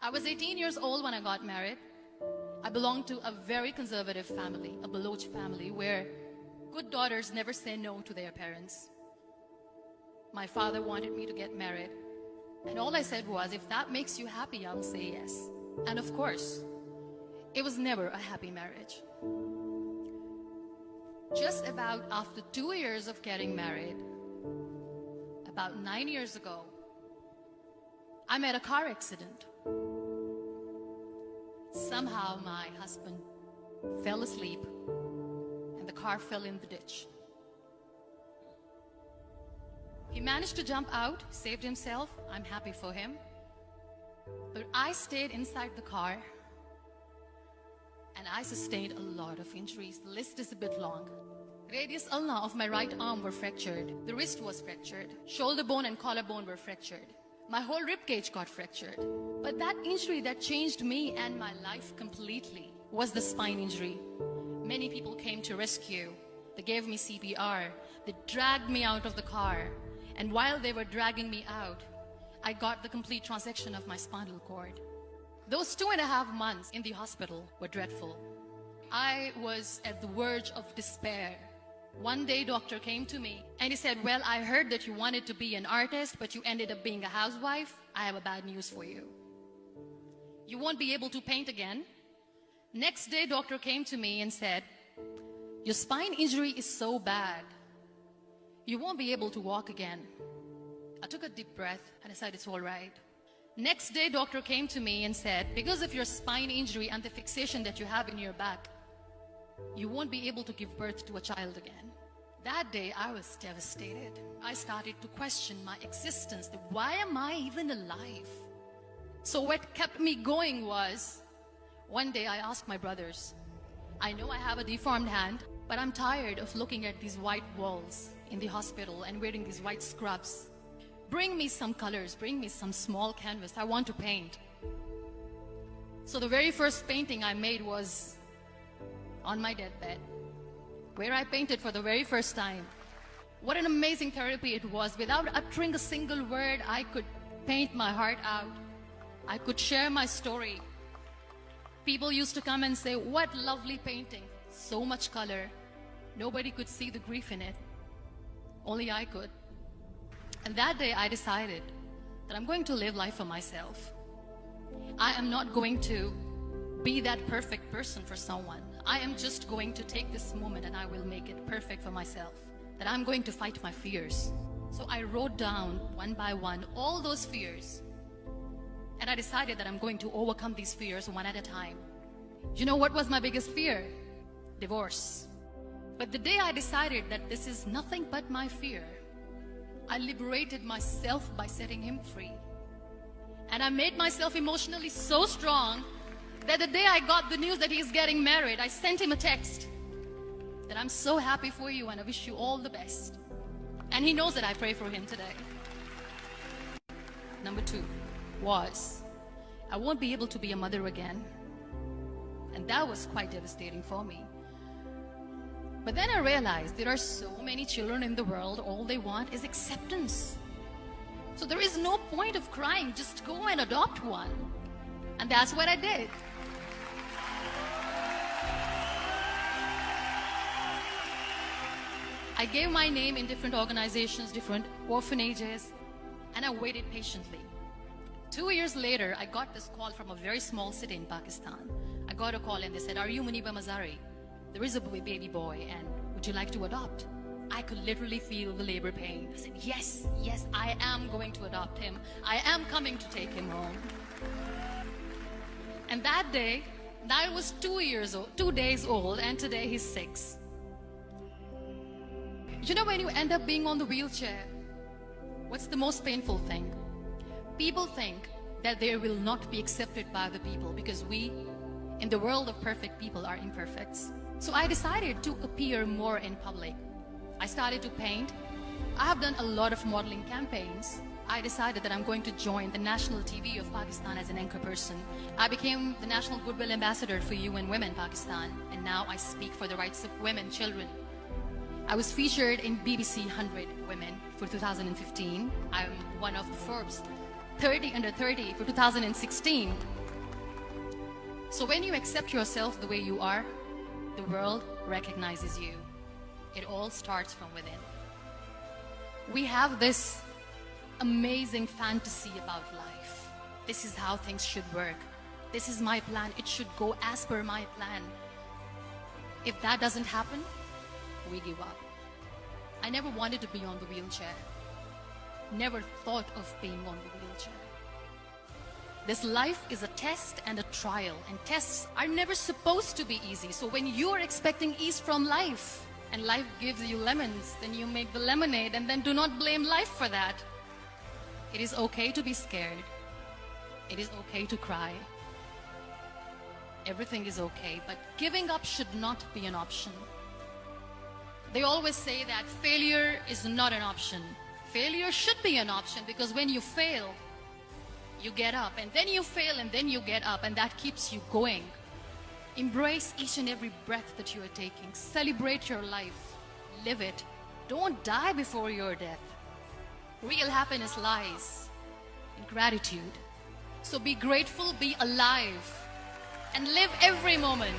I was 18 years old when I got married. I belonged to a very conservative family, a Baloch family, where good daughters never say no to their parents. My father wanted me to get married, and all I said was, if that makes you happy, I'll say yes. And of course, it was never a happy marriage. Just about after 2 years of getting married, about 9 years ago, I met a car accident. Somehow my husband fell asleep and the car fell in the ditch. He managed to jump out, saved himself. I'm happy for him. But I stayed inside the car and I sustained a lot of injuries. The list is a bit long. Radius ulna of my right arm were fractured. The wrist was fractured. Shoulder bone and collarbone were fractured. My whole rib cage got fractured. But that injury that changed me and my life completely was the spine injury. Many people came to rescue. They gave me CPR. They dragged me out of the car. And while they were dragging me out, I got the complete transection of my spinal cord. Those 2.5 months in the hospital were dreadful. I was at the verge of despair. One day, doctor came to me and he said, well, I heard that you wanted to be an artist, but you ended up being a housewife. I have a bad news for you. You won't be able to paint again. Next day, doctor came to me and said, your spine injury is so bad, you won't be able to walk again. I took a deep breath and I said, it's all right. Next day, doctor came to me and said, because of your spine injury and the fixation that you have in your back, you won't be able to give birth to a child again. That day, I was devastated. I started to question my existence. Why am I even alive? So what kept me going was, one day I asked my brothers, I know I have a deformed hand, but I'm tired of looking at these white walls in the hospital and wearing these white scrubs. Bring me some colors, bring me some small canvas. I want to paint. So the very first painting I made was on my deathbed, where I painted for the very first time. What an amazing therapy it was. Without uttering a single word, I could paint my heart out. I could share my story. People used to come and say, what lovely painting, so much color. Nobody could see the grief in it. Only I could. And that day I decided that I'm going to live life for myself. I am not going to be that perfect person for someone. I am just going to take this moment and I will make it perfect for myself. That I'm going to fight my fears. So I wrote down one by one all those fears. And I decided that I'm going to overcome these fears one at a time. You know what was my biggest fear? Divorce. But the day I decided that this is nothing but my fear, I liberated myself by setting him free. And I made myself emotionally so strong that the day I got the news that he's getting married, I sent him a text that I'm so happy for you and I wish you all the best. And he knows that I pray for him today. Number 2 was, I won't be able to be a mother again. And that was quite devastating for me. But then I realized there are so many children in the world, all they want is acceptance. So there is no point of crying, just go and adopt one. And that's what I did. I gave my name in different organizations, different orphanages, and I waited patiently. 2 years later, I got this call from a very small city in Pakistan. I got a call and they said, are you Muniba Mazari? There is a baby boy and would you like to adopt? I could literally feel the labor pain. I said, yes, I am going to adopt him. I am coming to take him home. And that day, I was 2 days old, and today he's 6. You know, when you end up being on the wheelchair, what's the most painful thing? People think that they will not be accepted by the people because we, in the world of perfect people, are imperfects. So I decided to appear more in public. I started to paint. I have done a lot of modeling campaigns. I decided that I'm going to join the national TV of Pakistan as an anchor person. I became the National Goodwill Ambassador for UN Women Pakistan, and now I speak for the rights of women, children. I was featured in BBC 100 Women for 2015. I'm one of the Forbes 30 under 30 for 2016. So when you accept yourself the way you are, the world recognizes you. It all starts from within. We have this amazing fantasy about life. This is how things should work. This is my plan. It should go as per my plan. If that doesn't happen, we give up. I never wanted to be on the wheelchair. Never thought of being on the wheelchair. This life is a test and a trial, and tests are never supposed to be easy. So when you are expecting ease from life, and life gives you lemons, then you make the lemonade, and then do not blame life for that. It is okay to be scared. It is okay to cry. Everything is okay, but giving up should not be an option. They always say that failure is not an option. Failure should be an option, because when you fail, you get up, and then you fail, and then you get up, and that keeps you going. Embrace each and every breath that you are taking. Celebrate your life. Live it. Don't die before your death. Real happiness lies in gratitude. So be grateful, be alive, and live every moment.